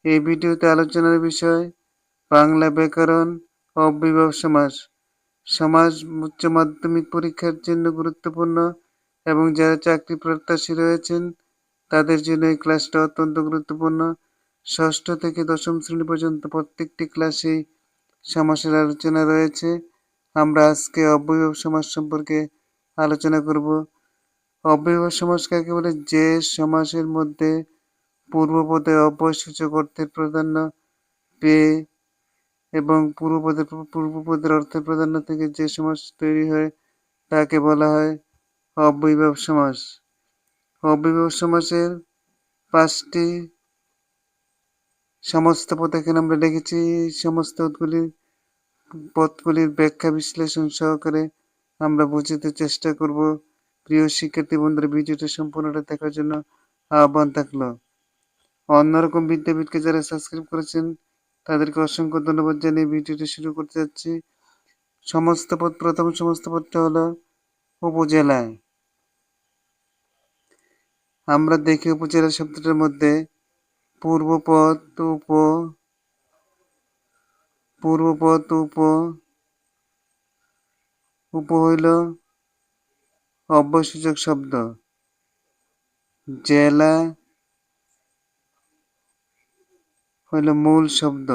এই ভিডিওতে আলোচনার বিষয় বাংলা ব্যাকরণ, অব্যয়ভাব সমাস। সমাস উচ্চ মাধ্যমিক পরীক্ষার জন্য গুরুত্বপূর্ণ এবং যারা চাকরি প্রত্যাশী রয়েছেন তাদের জন্য এই ক্লাসটা অত্যন্ত গুরুত্বপূর্ণ। ষষ্ঠ থেকে দশম শ্রেণী পর্যন্ত প্রত্যেকটি ক্লাসেই সমাসের আলোচনা রয়েছে। আমরা আজকে অব্যয়ভাব সমাস সম্পর্কে আলোচনা করব। অব্যয়ভাব সমাস কাকে বলে? যে সমাসের মধ্যে পূর্বপদে অব্যয়সূচক অর্থের প্রাধান্য পেয়ে এবং পূর্বপদের অর্থের প্রাধান্য থেকে যে সমাস তৈরি হয় তাকে বলা হয় অব্যয়ভাব সমাস। অব্যয়ভাব সমাসের 5টি সমস্ত পদ এখানে আমরা লিখেছি। সমস্ত পদগুলির ব্যাখ্যা বিশ্লেষণ সহকারে আমরা বুঝতে চেষ্টা করব। প্রিয় শিক্ষার্থী বন্ধুরা, ভিডিওটা সম্পূর্ণটা দেখার জন্য আহ্বান থাকলো। অন্যরকম বিদ্যাপীঠকে যারা সাবস্ক্রাইব করেছেন তাদেরকে অসংখ্য ধন্যবাদ জানিয়ে ভিডিওটি শুরু করতে যাচ্ছি। সমস্ত পদ, প্রথম সমস্ত পদটা হলো উপজেলা। আমরা দেখি উপজেলা শব্দটার মধ্যে পূর্বপদ, উপ হইল অব্যয়সূচক শব্দ, জেলা হইল মূল শব্দ।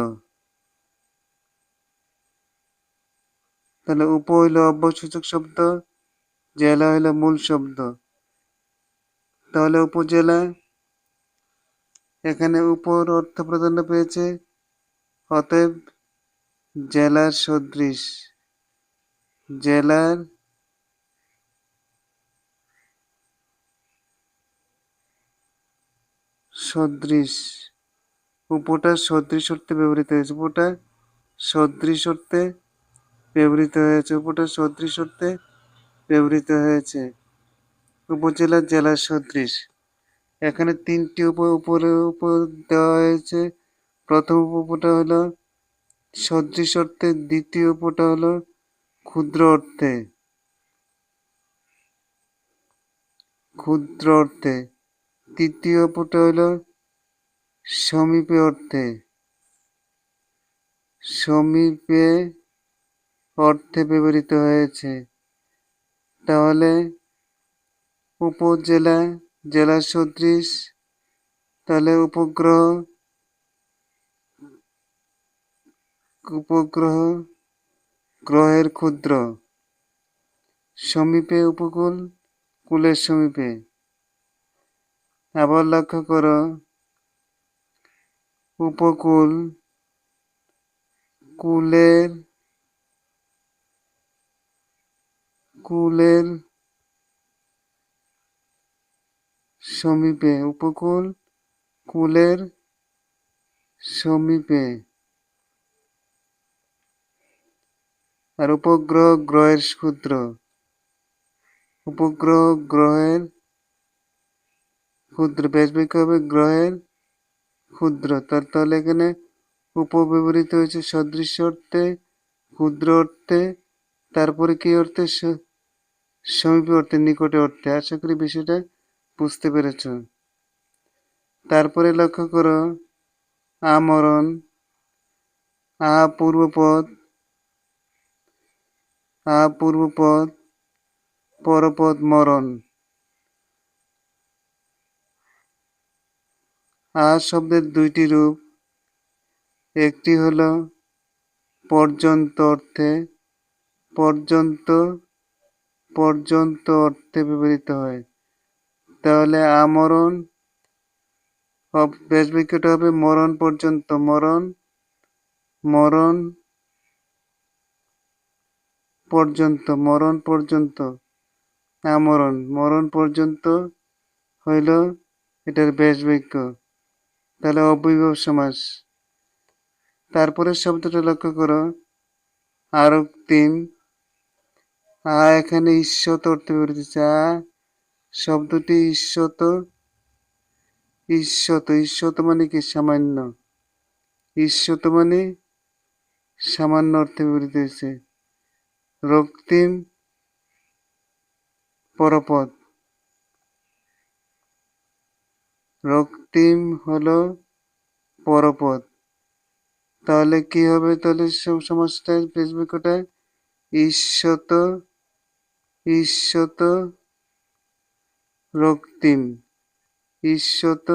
তাহলে উপ হইল অব্যয়সূচক শব্দ, জেলা হইল মূল শব্দ। তাহলে উপজেলা, এখানে উপর অর্থ প্রাধান্য পেয়েছে, অতএব জেলার সদৃশ। জেলার সদৃশ। উপটা সদৃশ অর্থে ব্যবহৃত হয়েছে। উপটা সদৃশ অর্থে ব্যবহৃত হয়েছে। উপটা সদৃশ অর্থে ব্যবহৃত হয়েছে। উপজেলা জেলার সদৃশ। এখানে 3টি উপরে দেওয়া হয়েছে। প্রথম উপটা হলো সদৃশ অর্থে, দ্বিতীয় উপটা হলো ক্ষুদ্র অর্থে। ক্ষুদ্র অর্থে। তৃতীয় উপটা হলো সমীপে অর্থে। সমীপে অর্থে ব্যবহৃত হয়েছে। তাহলে উপজেলা জেলা সদৃশ, তাহলে উপগ্রহ গ্রহের ক্ষুদ্র। সমীপে উপকূল, কুলের সমীপে। আবার লক্ষ্য করো, উপকূল কুলের সমীপে। উপকূল কুলের সমীপে। আর উপগ্রহ গ্রহের ক্ষুদ্র। উপগ্রহ গ্রহের ক্ষুদ্র। ব্যাসবাক্য হবে গ্রহের ক্ষুদ্র। তাহলে এখানে ব্যবহৃত হয়েছে সদৃশ অর্থে, ক্ষুদ্র অর্থে, তারপরে কি অর্থে? সমীপে অর্থে, নিকটে অর্থে। আশা করি বিষয়টা বুঝতে পেরেছ। তারপরে লক্ষ্য করো, আমরণ। পূর্বপদ, পরপদ মরণ। শব্দের 2টি রূপ। একটি হলো পর্যন্ত অর্থে, পর্যন্ত অর্থে ব্যবহৃত হয়। তাহলে আমরণ, ব্যাসবাক্যটা হবে মরণ পর্যন্ত। মরণ পর্যন্ত। আমরণ, মরণ পর্যন্ত হইল এটার ব্যাসবাক্য। তাহলে অব্যয়ভাব সমাস। তারপরে শব্দটা লক্ষ্য করো, আরক্তিম। এখানে ঈষৎ অর্থে ব্যবহৃত হচ্ছে। শব্দটি ঈষৎ মানে কি? সামান্য। ঈষৎ মানে সামান্য অর্থে ব্যবহৃত হয়েছে। রক্তিম পরপদ। রক্তিম হলো পরপদ। তাহলে কি হবে? তাহলে সমাসটা বেশ বাক্যটা ঈষৎ ঈষৎ রক্তিম ঈষৎ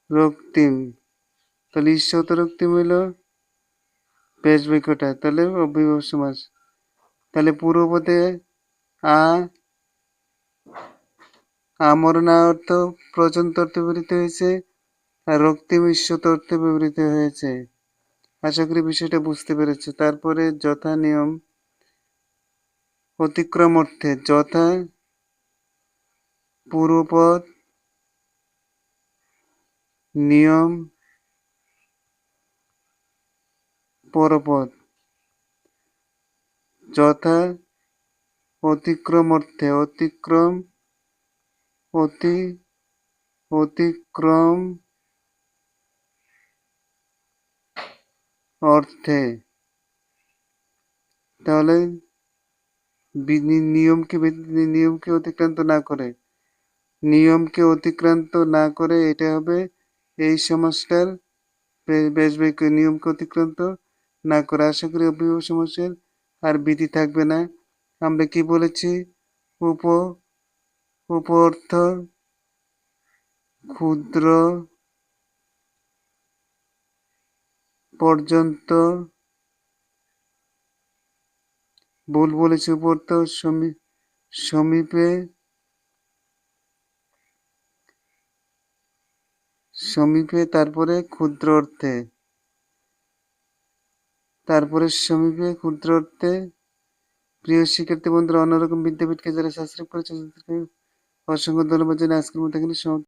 রক্তিম। তাহলে ঈষৎ রক্তিম হইল বেশ বাক্যটা, তাহলে অব্যয়ভাব সমাস। তাহলে পূর্বপদে আমরণা অর্থ পর্যন্ত অর্থে ব্যবহৃত হয়েছে, আর রক্তিম ঈষৎ অর্থে ব্যবহৃত হয়েছে। আশা করি বিষয়টা বুঝতে পেরেছে। তারপরে যথা নিয়ম অতিক্রম অর্থে যথা পূর্বপদ নিয়ম পরপদ। যথা অতিক্রম অর্থে অতিক্রম অতিক্রম অর্থে। তাহলে নিয়মকে অতিক্রান্ত না করে, নিয়মকে অতিক্রান্ত না করে এটা হবে এই সমাসটার বেশ বাক্য, নিয়মকে অতিক্রান্ত না করে। আশা করি অব্যয়ভাব সমাসের আর বিধি থাকবে না। আমরা কি বলেছি? উপঅর্থ ক্ষুদ্র পর্যন্ত, ভুল বলেছি, উপঅর্থ সমীপে সমীপে, তারপরে ক্ষুদ্র অর্থে, তারপরে সমীপে ক্ষুদ্র অর্থে। প্রিয় শিক্ষার্থী বন্ধুরা, অন্যরকম বিদ্যাপীঠকে যারা সাবস্ক্রাইব করেছে তাদেরকে অসংখ্য ধন্যবাদ জানিয়ে আজকের মতো এখানে সমাপ্ত।